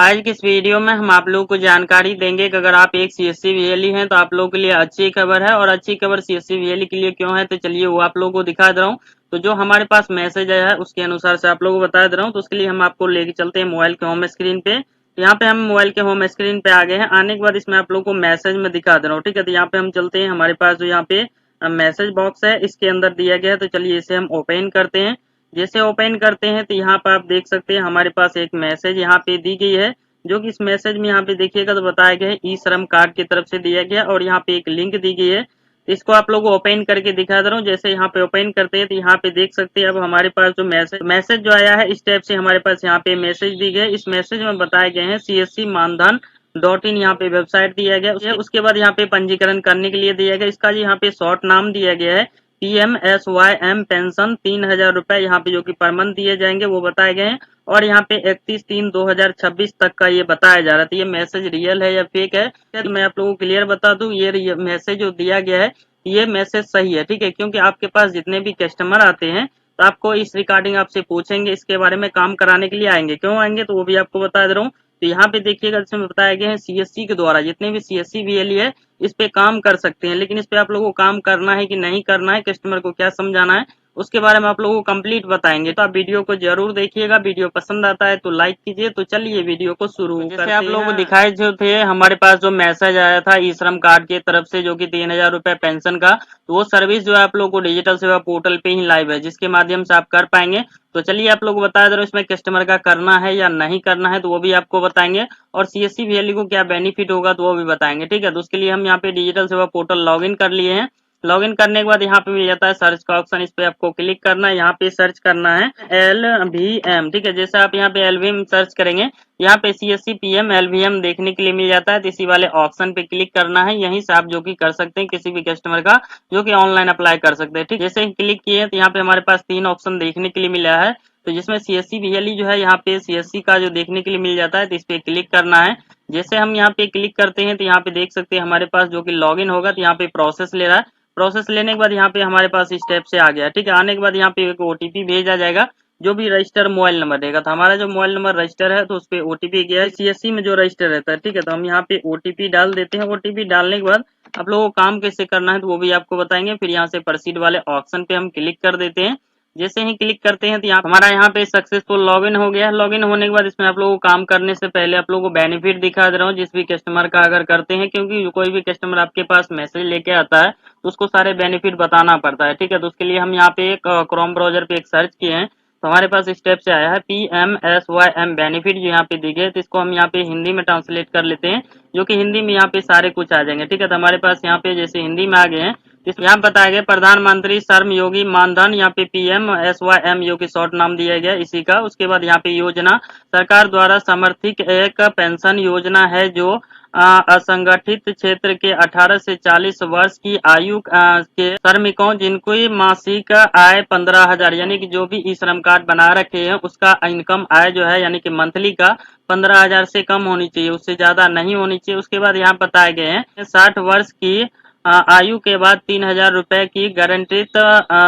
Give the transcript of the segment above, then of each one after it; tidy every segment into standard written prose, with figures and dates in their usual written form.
आज की इस वीडियो में हम आप लोगों को जानकारी देंगे कि अगर आप एक सीएससी वीएलई हैं तो आप लोगों के लिए अच्छी खबर है। और अच्छी खबर सीएससी वीएलई के लिए क्यों है तो चलिए वो आप लोगों को दिखा दे रहा हूँ। तो जो हमारे पास मैसेज आया है उसके अनुसार से आप लोगों को बता दे रहा हूँ। तो उसके लिए हम आपको लेके चलते हैं मोबाइल के होम स्क्रीन पे। तो यहाँ पे हम मोबाइल के होम स्क्रीन पे आ गए हैं। आने के बाद इसमें आप लोगों को मैसेज में दिखा दे रहा हूँ। ठीक है, तो यहाँ पे हम चलते हैं। हमारे पास जो यहाँ पे मैसेज बॉक्स है इसके अंदर दिया गया है। तो चलिए इसे हम ओपन करते हैं। जैसे ओपन करते हैं तो यहाँ पर आप देख सकते हैं हमारे पास एक मैसेज यहाँ पे दी गई है, जो कि इस मैसेज में यहाँ पे देखिएगा तो बताया गया है ई श्रम कार्ड की तरफ से दिया गया और यहाँ पे एक लिंक दी गई है। तो इसको आप लोगों को ओपन करके दिखा दे रहा हूँ। जैसे यहाँ पे ओपन करते हैं तो यहाँ पे देख सकते हैं अब हमारे पास जो मैसेज जो आया है इस टाइप से हमारे पास यहाँ पे मैसेज दी गई है। इस मैसेज में बताए गए हैं CSC मानधन .in यहाँ पे वेबसाइट दिया गया। उसके बाद यहाँ पे पंजीकरण करने के लिए दिया गया। इसका जी यहाँ पे शॉर्ट नाम दिया गया है PMSYM पेंशन 3000 रुपए यहाँ पे जो कि पर मंथ दिए जाएंगे वो बताए गए हैं। और यहाँ पे 31/3/2026 तक का ये बताया जा रहा था। ये मैसेज रियल है या फेक है तो मैं आप लोगों को क्लियर बता दूं, ये मैसेज जो दिया गया है ये मैसेज सही है। ठीक है, क्योंकि आपके पास जितने भी कस्टमर आते हैं तो आपको इस रिगार्डिंग आपसे पूछेंगे, इसके बारे में काम कराने के लिए आएंगे। क्यों आएंगे तो वो भी आपको बता दे रहा हूँ। तो यहाँ पे देखिएगा इसमें बताया गया है CSC के द्वारा जितने भी CSC वीएलई है इस पे काम कर सकते हैं। लेकिन इस पे आप लोगों को काम करना है कि नहीं करना है, कस्टमर को क्या समझाना है, उसके बारे में आप लोगों को कंप्लीट बताएंगे। तो आप वीडियो को जरूर देखिएगा। वीडियो पसंद आता है तो लाइक कीजिए। तो चलिए वीडियो को शुरू करते हैं। आप लोगों को दिखाए जो थे हमारे पास जो मैसेज आया था ई श्रम कार्ड की तरफ से जो कि 3000 रुपए पेंशन का, तो वो सर्विस जो है आप लोगों को डिजिटल सेवा पोर्टल पे ही लाइव है, जिसके माध्यम से आप कर पाएंगे। तो चलिए आप लोग बता दे रहे हो इसमें कस्टमर का करना है या नहीं करना है तो वो भी आपको बताएंगे। और CSC वीएलई को क्या बेनिफिट होगा तो वो भी बताएंगे। ठीक है, तो उसके लिए हम यहाँ पे डिजिटल सेवा पोर्टल लॉगिन कर लिए हैं। लॉगिन करने के बाद यहाँ पे मिल जाता है सर्च का ऑप्शन, इस पे आपको क्लिक करना है। यहाँ पे सर्च करना है LVM। ठीक है, जैसे आप यहाँ पे LVM सर्च करेंगे यहाँ पे CSC PM LVM देखने के लिए मिल जाता है। तो इसी वाले ऑप्शन पे क्लिक करना है। यहीं से आप जो कि कर सकते हैं किसी भी कस्टमर का जो कि ऑनलाइन अप्लाई कर सकते हैं। ठीक, जैसे ही क्लिक किए तो यहाँ पे हमारे पास 3 ऑप्शन देखने के लिए मिला है। तो जिसमें CSC वीएलई जो है यहाँ पे CSC का जो देखने के लिए मिल जाता है तो इस पे क्लिक करना है। जैसे हम यहाँ पे क्लिक करते हैं तो यहाँ पे देख सकते हैं हमारे पास जो कि लॉगिन होगा तो यहाँ पे प्रोसेस ले रहा है। प्रोसेस लेने के बाद यहाँ पे हमारे पास स्टेप से आ गया। ठीक है, आने के बाद यहाँ पे एक OTP भेजा जाएगा जो भी रजिस्टर मोबाइल नंबर रहेगा। तो हमारा जो मोबाइल नंबर रजिस्टर है तो उस पे OTP गया है CSC में जो रजिस्टर रहता है। ठीक है, तो हम यहाँ पे OTP डाल देते हैं। OTP डालने के बाद आप लोगों को काम कैसे करना है तो वो भी आपको बताएंगे। फिर यहाँ से प्रोसीड वाले ऑप्शन पे हम क्लिक कर देते हैं। जैसे ही क्लिक करते हैं तो हमारा यहाँ पे सक्सेसफुल लॉगिन हो गया है। लॉगिन होने के बाद इसमें आप लोगों को काम करने से पहले आप लोगों को बेनिफिट दिखा दे रहा हूँ जिस भी कस्टमर का अगर करते हैं, क्योंकि कोई भी कस्टमर आपके पास मैसेज लेके आता है तो उसको सारे बेनिफिट बताना पड़ता है। ठीक है, तो उसके लिए हम यहाँ पे एक क्रोम ब्राउजर पे एक सर्च किए हैं तो हमारे पास स्टेप से आया है PMSYM बेनिफिट जो यहाँ पे दी गई है। तो इसको हम यहाँ पे हिंदी में ट्रांसलेट कर लेते हैं, जो कि हिंदी में यहाँ पे सारे कुछ आ जाएंगे। ठीक है, तो हमारे पास यहाँ पे जैसे हिंदी में आ गए हैं यहाँ बताया गया प्रधानमंत्री श्रम योगी मानधन, यहाँ पे PMSYM जो कि शॉर्ट नाम दिया गया इसी का। उसके बाद यहाँ पे योजना सरकार द्वारा समर्थित एक पेंशन योजना है जो असंगठित क्षेत्र के 18 से 40 वर्ष की आयु के श्रमिकों जिनको मासिक आय 15,000 यानी कि जो भी ई श्रम कार्ड बना रखे हैं उसका इनकम आय जो है यानी कि मंथली का 15,000 से कम होनी चाहिए, उससे ज्यादा नहीं होनी चाहिए। उसके बाद यहाँ बताए गए हैं 60 वर्ष की आयु के बाद 3,000 रुपए की गारंटीड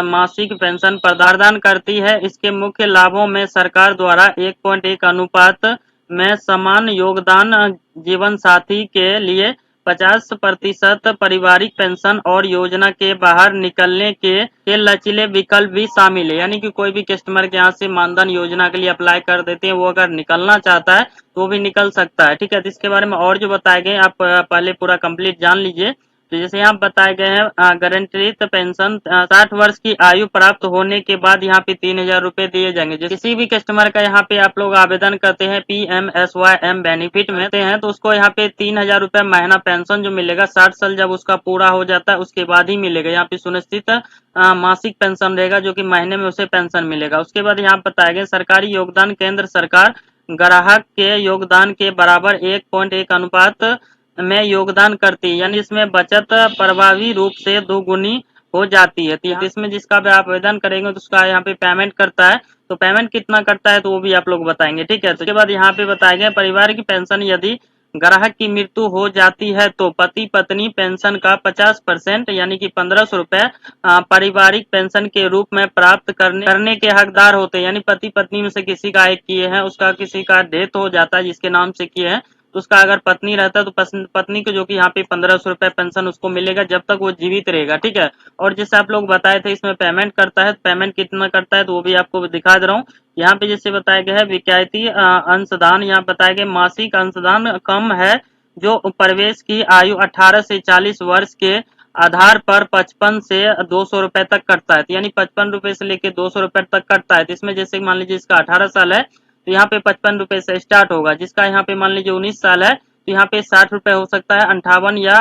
मासिक पेंशन प्रदान करती है। इसके मुख्य लाभों में सरकार द्वारा 1.1 अनुपात में समान योगदान जीवन साथी के लिए 50% पारिवारिक पेंशन और योजना के बाहर निकलने के लचीले विकल्प भी शामिल है। यानी कि कोई भी कस्टमर के यहाँ से मानधन योजना के लिए अप्लाई कर देते हैं, वो अगर निकलना चाहता है तो वो भी निकल सकता है। ठीक है, तो इसके बारे में और जो बताए गए आप पहले पूरा कंप्लीट जान लीजिए। तो जैसे यहाँ बताए गए हैं गारंटीड पेंशन 60 वर्ष की आयु प्राप्त होने के बाद यहाँ पे 3,000 रुपए दिए जाएंगे। किसी भी कस्टमर का यहाँ पे आप लोग आवेदन करते हैं PMSYM बेनिफिट में हैं तो उसको यहाँ पे 3,000 रुपए महीना पेंशन जो मिलेगा 60 साल जब उसका पूरा हो जाता है उसके बाद ही मिलेगा। यहाँ पे सुनिश्चित मासिक पेंशन रहेगा जो कि महीने में उसे पेंशन मिलेगा। उसके बाद यहाँ बताया गया सरकारी योगदान केंद्र सरकार ग्राहक के योगदान के बराबर 1.1 अनुपात में योगदान करती है, यानी इसमें बचत प्रभावी रूप से दोगुनी हो जाती है। तो इसमें जिसका भी आप आवेदन करेंगे तो उसका यहाँ पे पेमेंट करता है, तो पेमेंट कितना करता है तो वो भी आप लोग बताएंगे। ठीक है, तो उसके बाद यहाँ पे बताया गया परिवार की पेंशन यदि ग्राहक की मृत्यु हो जाती है तो पति पत्नी पेंशन का 50% यानी कि 1500 रुपए पारिवारिक पेंशन के रूप में प्राप्त करने के हकदार होते हैं। यानी पति पत्नी में से किसी का एक किए हैं, उसका किसी का डेथ हो जाता है जिसके नाम से किए हैं, तो उसका अगर पत्नी रहता है तो पत्नी को जो कि यहाँ पे 1500 रुपए पेंशन उसको मिलेगा जब तक वो जीवित रहेगा। ठीक है। और जैसे आप लोग बताए थे इसमें पेमेंट करता है, पेमेंट कितना करता है तो वो भी आपको दिखा दे रहा हूँ। यहाँ पे जैसे बताया गया है विक्यायती अंशदान, यहाँ बताया गया मासिक अंशदान कम है जो प्रवेश की आयु 18 से 40 वर्ष के आधार पर 55 से 200 रुपए तक कटता है। यानी 55 रुपए से लेके 200 रुपए तक कटता है। तो इसमें जैसे मान लीजिए इसका 18 साल है तो यहाँ पे 55 रुपए से स्टार्ट होगा। जिसका यहाँ पे मान लीजिए 19 साल है तो यहाँ पे 60 रुपए हो सकता है, 58 या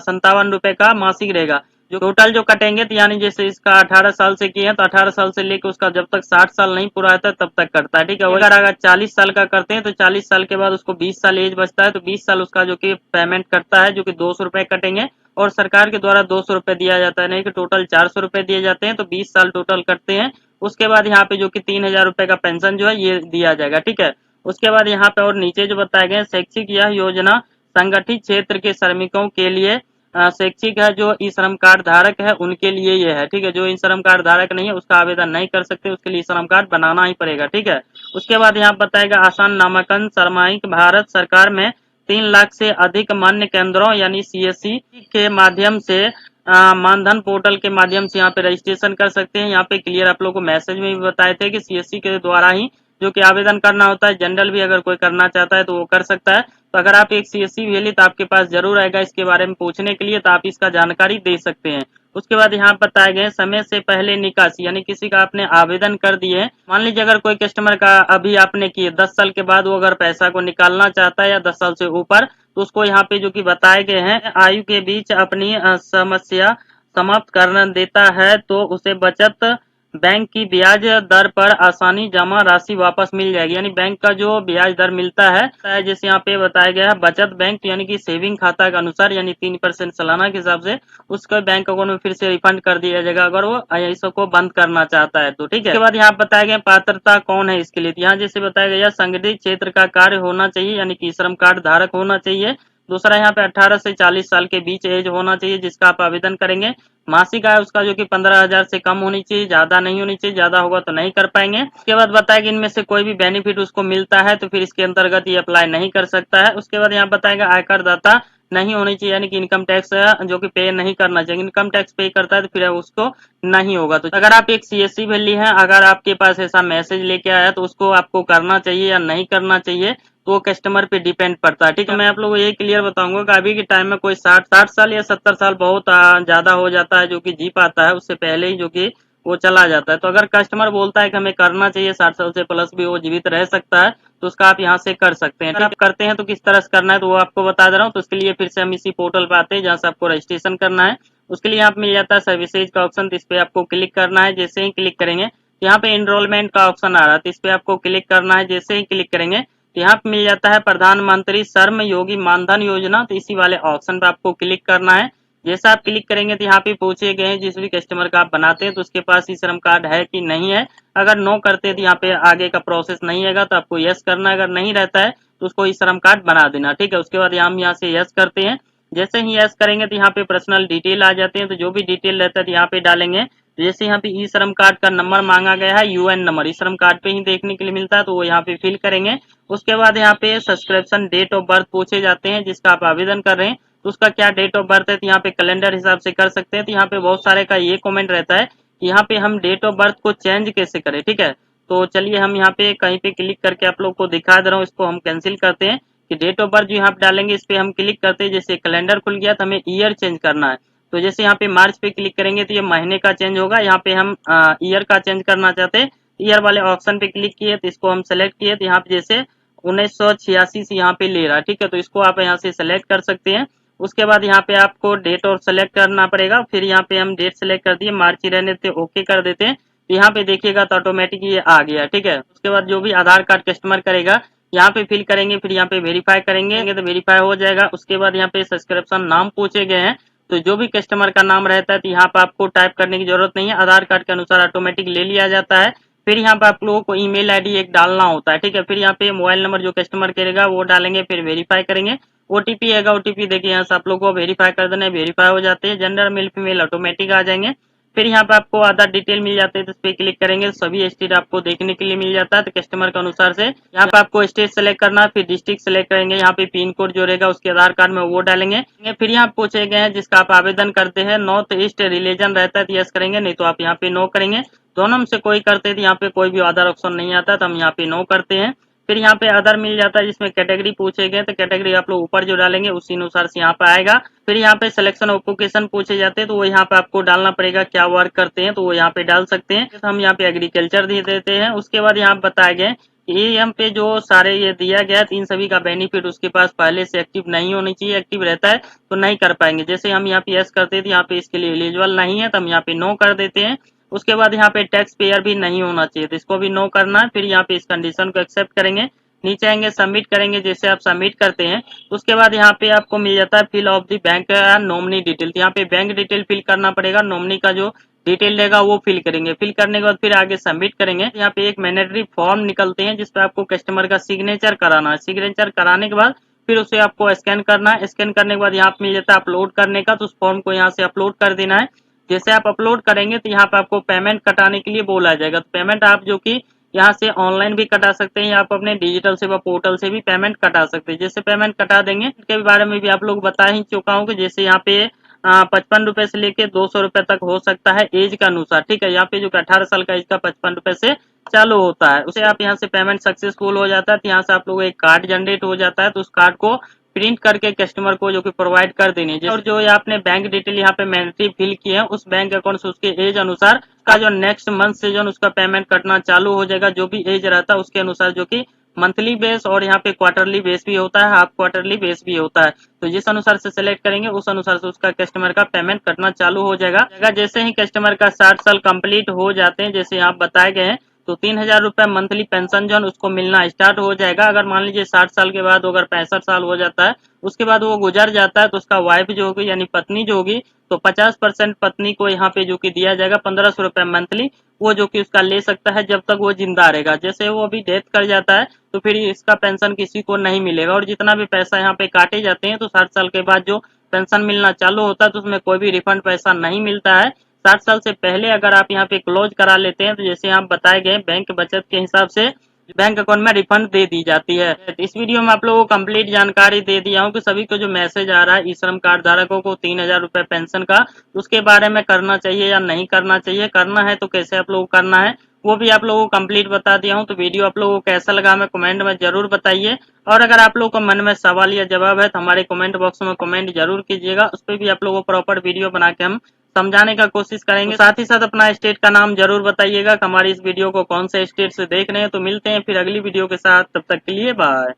57 रुपए का मासिक रहेगा। जो टोटल जो कटेंगे तो यानी जैसे इसका 18 साल से किए हैं तो 18 साल से लेकर उसका जब तक 60 साल नहीं पूरा होता तब तक कटता है। ठीक है। अगर 40 साल का करते हैं तो 40 साल के बाद उसको 20 साल एज बचता है तो 20 साल उसका जो कि पेमेंट करता है जो कि 200 रुपए कटेंगे और सरकार के द्वारा 200 रुपए दिया जाता है, नहीं कि टोटल 400 रुपए दिए जाते हैं तो 20 साल टोटल कटते हैं। उसके बाद यहाँ पे जो कि 3000 रुपए का पेंशन जो है ये दिया जाएगा। ठीक है। उसके बाद यहाँ पे और नीचे जो बताए गए शैक्षिक यह योजना संगठित क्षेत्र के श्रमिकों के लिए शैक्षिक है। जो ई श्रम कार्ड धारक है उनके लिए ये है। ठीक है। जो ई श्रम कार्ड धारक नहीं है उसका आवेदन नहीं कर सकते, उसके लिए श्रम कार्ड बनाना ही पड़ेगा। ठीक है। उसके बाद यहाँ बताएगा आसान नामांकन सामयिक भारत सरकार में 3 लाख से अधिक मान्य केंद्रों यानी सीएससी के माध्यम से मानधन पोर्टल के माध्यम से यहाँ पे रजिस्ट्रेशन कर सकते हैं। यहाँ पे क्लियर आप लोगों को मैसेज में भी बताए थे कि सीएससी के द्वारा ही जो कि आवेदन करना होता है। जनरल भी अगर कोई करना चाहता है तो वो कर सकता है। तो अगर आप एक सीएससी भी ले तो आपके पास जरूर आएगा इसके बारे में पूछने के लिए, तो आप इसका जानकारी दे सकते हैं। उसके बाद यहाँ बताए गए समय से पहले निकासी, यानी किसी का आपने आवेदन कर दिए, मान लीजिए अगर कोई कस्टमर का अभी आपने किए 10 साल के बाद वो अगर पैसा को निकालना चाहता है या 10 साल से ऊपर तो उसको यहाँ पे जो कि बताए गए हैं आयु के बीच अपनी समस्या समाप्त कर देता है तो उसे बचत बैंक की ब्याज दर पर आसानी जमा राशि वापस मिल जाएगी। यानी बैंक का जो ब्याज दर मिलता है जैसे यहाँ पे बताया गया है बचत बैंक यानी कि सेविंग खाता के अनुसार यानी 3% सालाना के हिसाब से उसको बैंक अकाउंट में फिर से रिफंड कर दिया जाएगा अगर वो इसको बंद करना चाहता है तो। ठीक है। उसके बाद यहाँ बताया गया पात्रता कौन है इसके लिए, यहाँ जैसे बताया गया संगठित क्षेत्र का कार्य होना चाहिए यानी कि श्रम कार्ड धारक होना चाहिए। दूसरा यहाँ पे 18 से 40 साल के बीच एज होना चाहिए जिसका आप आवेदन करेंगे। मासिक आय उसका जो कि 15,000 से कम होनी चाहिए, ज्यादा नहीं होनी चाहिए, ज्यादा होगा तो नहीं कर पाएंगे। उसके बाद बताया कि इनमें से कोई भी बेनिफिट उसको मिलता है तो फिर इसके अंतर्गत ये अप्लाई नहीं कर सकता है। उसके बाद यहाँ बताएगा आयकर दाता नहीं होनी चाहिए यानी कि इनकम टैक्स जो कि पे नहीं करना चाहिए। इनकम टैक्स पे करता है तो फिर उसको नहीं होगा। तो अगर आप एक सीएससी वैली है, अगर आपके पास ऐसा मैसेज लेके आया तो उसको आपको करना चाहिए या नहीं करना चाहिए तो वो कस्टमर पे डिपेंड पड़ता है। ठीक है। मैं आप लोगों को ये क्लियर बताऊंगा कि अभी के टाइम में कोई 60 साल या 70 साल बहुत ज्यादा हो जाता है जो कि जी पाता है, उससे पहले ही जो कि वो चला जाता है। तो अगर कस्टमर बोलता है कि हमें करना चाहिए 60 साल से प्लस भी वो जीवित रह सकता है तो उसका आप यहाँ से कर सकते हैं। अगर आप करते हैं तो किस तरह से करना है तो वो आपको बता दे रहा हूँ। तो उसके लिए फिर से हम इसी पोर्टल पे आते हैं जहाँ से आपको रजिस्ट्रेशन करना है। उसके लिए यहाँ पे मिल जाता है सर्विसेज का ऑप्शन, तो इस पे आपको क्लिक करना है। जैसे ही क्लिक करेंगे तो यहाँ पे एनरोलमेंट का ऑप्शन आ रहा है, तो इस पे आपको क्लिक करना है। जैसे ही क्लिक करेंगे तो यहाँ पे मिल जाता है प्रधानमंत्री श्रम योगी मानधन योजना, तो इसी वाले ऑप्शन पे आपको क्लिक करना है। जैसा आप क्लिक करेंगे तो यहाँ पे पूछे गए हैं जिस भी कस्टमर का आप बनाते हैं तो उसके पास ई श्रम कार्ड है कि नहीं है। अगर नो करते हैं तो यहाँ पे आगे का प्रोसेस नहीं है तो आपको यस करना है, अगर नहीं रहता है तो उसको ई श्रम कार्ड बना देना। ठीक है। उसके बाद हम यहाँ से यस करते हैं। जैसे ही यस करेंगे तो यहाँ पे पर्सनल डिटेल आ जाते हैं, तो जो भी डिटेल रहता है तो यहाँ पे डालेंगे। जैसे यहाँ पे ई श्रम कार्ड का नंबर मांगा गया है, यूएन नंबर ई श्रम कार्ड पे ही देखने के लिए मिलता है तो वो यहाँ पे फिल करेंगे। उसके बाद यहाँ पे सब्सक्रिप्शन डेट ऑफ बर्थ पूछे जाते हैं जिसका आप आवेदन कर रहे हैं तो उसका क्या डेट ऑफ बर्थ है, तो यहाँ पे कैलेंडर हिसाब से कर सकते हैं। तो यहाँ पे बहुत सारे का ये कमेंट रहता है कि यहाँ पे हम डेट ऑफ बर्थ को चेंज कैसे करें। ठीक है। तो चलिए हम यहाँ पे कहीं पे क्लिक करके आप लोग को दिखा दे रहा हूँ, इसको हम कैंसिल करते हैं कि डेट ऑफ बर्थ जो यहाँ पे डालेंगे इस पे हम क्लिक करते हैं। जैसे कैलेंडर खुल गया तो हमें ईयर चेंज करना है, तो जैसे यहाँ पे मार्च पे क्लिक करेंगे तो ये महीने का चेंज होगा। यहाँ पे हम ईयर का चेंज करना चाहते हैं, ईयर वाले ऑप्शन पे क्लिक किए तो इसको हम सेलेक्ट किए तो यहाँ पे जैसे 1986 से यहाँ पे ले रहा है। ठीक है। तो इसको आप यहाँ से सेलेक्ट कर सकते हैं। उसके बाद यहाँ पे आपको डेट और सेलेक्ट करना पड़ेगा। फिर यहाँ पे हम डेट सेलेक्ट कर दिए, मार्च ही रहने देते, ओके कर देते हैं। तो यहाँ पे देखिएगा तो ऑटोमेटिक ये आ गया। ठीक है। उसके बाद जो भी आधार कार्ड कस्टमर करेगा यहाँ पे फिल करेंगे, फिर यहाँ पे वेरीफाई करेंगे तो वेरीफाई हो जाएगा। उसके बाद यहाँ पे सब्सक्रिप्शन नाम पूछे गए हैं, तो जो भी कस्टमर का नाम रहता है तो यहाँ पे आपको टाइप करने की जरूरत नहीं है, आधार कार्ड के अनुसार ऑटोमेटिक ले लिया जाता है। फिर यहाँ पे आप लोगों को ईमेल आईडी एक डालना होता है, ठीक है। फिर यहाँ पे मोबाइल नंबर जो कस्टमर करेगा वो डालेंगे, फिर वेरीफाई करेंगे। ओटीपी आएगा, ओटीपी देखिए यहाँ से आप लोगों को वेरीफाई कर देना है, वेरीफाई हो जाते हैं, जेंडर मेल फीमेल ऑटोमेटिक आ जाएंगे। फिर यहाँ पे आपको आधार डिटेल मिल जाते हैं, तो इस पे क्लिक करेंगे, सभी स्टेट आपको देखने के लिए मिल जाता है। तो कस्टमर के अनुसार से यहाँ पे आपको स्टेट सेलेक्ट करना है, फिर डिस्ट्रिक्ट सेलेक्ट करेंगे, यहाँ पे पिन कोड जो रहेगा उसके आधार कार्ड में वो डालेंगे। फिर यहाँ पूछे गए हैं जिसका आप आवेदन करते हैं नॉर्थ ईस्ट रिलीजन रहता है तो यस करेंगे, नहीं तो आप यहाँ पे नो करेंगे। दोनों में से कोई करते हैं तो यहाँ पे कोई भी अदर ऑप्शन नहीं आता, तो हम यहाँ पे नो करते हैं। फिर यहाँ पे अदर मिल जाता है जिसमें कैटेगरी पूछे गए, तो कैटेगरी आप लोग ऊपर जो डालेंगे उसी अनुसार से यहाँ पे आएगा। फिर यहाँ पे सिलेक्शन ऑक्यूपेशन पूछे जाते हैं, तो वो यहाँ पे आपको डालना पड़ेगा क्या वर्क करते हैं, तो वो यहाँ पे डाल सकते हैं। तो हम यहाँ पे एग्रीकल्चर दे देते हैं। उसके बाद यहाँ बताए गए ये यहाँ पे जो सारे ये दिया गया है इन सभी का बेनिफिट उसके पास पहले से एक्टिव नहीं होनी चाहिए, एक्टिव रहता है तो नहीं कर पाएंगे। जैसे हम यहाँ पे यस करते थे, यहाँ पे इसके लिए एलिजिबल नहीं है तो हम यहाँ पे नो कर देते हैं। उसके बाद यहाँ पे टैक्स पेयर भी नहीं होना चाहिए, तो इसको भी नो करना है। फिर यहाँ पे इस कंडीशन को एक्सेप्ट करेंगे, नीचे आएंगे सबमिट करेंगे। जैसे आप सबमिट करते हैं उसके बाद यहाँ पे आपको मिल जाता है fill of the bank nominee detail. यहाँ पे बैंक डिटेल फिल करना पड़ेगा, नॉमिनी का जो डिटेल रहेगा वो फिल करेंगे। फिल करने के बाद फिर आगे सबमिट करेंगे। यहाँ पे एक मैंडेटरी फॉर्म निकलते हैं जिसपे आपको कस्टमर का सिग्नेचर कराना है। सिग्नेचर कराने के बाद फिर उसे आपको स्कैन करना है। स्कैन करने के बाद यहाँ पे मिल जाता है अपलोड करने का, तो उस फॉर्म को यहाँ से अपलोड कर देना है। जैसे आप अपलोड करेंगे तो यहाँ पे आपको पेमेंट कटाने के लिए बोला जाएगा। तो पेमेंट आप जो कि यहाँ से ऑनलाइन भी कटा सकते हैं या आप अपने डिजिटल सेवा पोर्टल से भी पेमेंट कटा सकते हैं। जैसे पेमेंट कटा देंगे इसके बारे में भी आप लोग बता ही चुका हूँ कि जैसे यहाँ पे 55 रुपए से लेके 200 रुपए तक हो सकता है एज के अनुसार, ठीक है। यहाँ पे जो 18 साल का एज का 55 रुपए से चालू होता है। उसे आप यहाँ से पेमेंट सक्सेसफुल हो जाता है तो यहाँ से आप लोग एक कार्ड जनरेट हो जाता है, तो उस कार्ड को प्रिंट करके कस्टमर को जो कि प्रोवाइड कर देनी है। और जो आपने बैंक डिटेल यहाँ पे मैंडेटरी फिल किए हैं उस बैंक अकाउंट से उसके एज अनुसार का जो नेक्स्ट मंथ से जो उसका पेमेंट कटना चालू हो जाएगा। जो भी एज रहता है उसके अनुसार जो कि मंथली बेस और यहाँ पे क्वार्टरली बेस भी होता है, हाफ क्वार्टरली बेस भी होता है। तो जिस अनुसार से सिलेक्ट करेंगे उस अनुसार से उसका कस्टमर का पेमेंट कटना चालू हो जाएगा। जैसे ही कस्टमर का 60 साल कंप्लीट हो जाते हैं जैसे यहाँ बताए गए हैं, तो 3000 रुपए मंथली पेंशन जो उसको मिलना स्टार्ट हो जाएगा। अगर मान लीजिए 60 साल के बाद अगर 65 साल हो जाता है उसके बाद वो गुजर जाता है तो उसका वाइफ जो होगी यानी पत्नी जो होगी तो 50% पत्नी को यहाँ पे जो कि दिया जाएगा 1500 रुपए मंथली, वो जो कि उसका ले सकता है जब तक वो जिंदा रहेगा। जैसे वो अभी डेथ कर जाता है तो फिर इसका पेंशन किसी को नहीं मिलेगा। और जितना भी पैसा यहाँ पे काटे जाते हैं तो 60 साल के बाद जो पेंशन मिलना चालू होता है तो उसमें कोई भी रिफंड पैसा नहीं मिलता है। 60 साल से पहले अगर आप यहाँ पे क्लोज करा लेते हैं तो जैसे यहाँ बताए गए बैंक बचत के हिसाब से बैंक अकाउंट में रिफंड दे दी जाती है। इस वीडियो में आप लोगों को कंप्लीट जानकारी दे दिया हूँ कि सभी को जो मैसेज आ रहा है ई श्रम कार्ड धारकों को 3000 रुपए पेंशन का, उसके बारे में करना चाहिए या नहीं करना चाहिए, करना है तो कैसे आप लोगों को करना है वो भी आप लोगों को कंप्लीट बता दिया हूँ। तो वीडियो आप लोगों को कैसा लगा हमें कमेंट में जरूर बताइए। और अगर आप लोगों को मन में सवाल या जवाब है तो हमारे कमेंट बॉक्स में कमेंट जरूर कीजिएगा, उस पर भी आप लोगों को प्रॉपर वीडियो बना के हम समझाने का कोशिश करेंगे। साथ ही साथ अपना स्टेट का नाम जरूर बताइएगा कि हमारी इस वीडियो को कौन से स्टेट से देख रहे हैं। तो मिलते हैं फिर अगली वीडियो के साथ, तब तक के लिए बाय।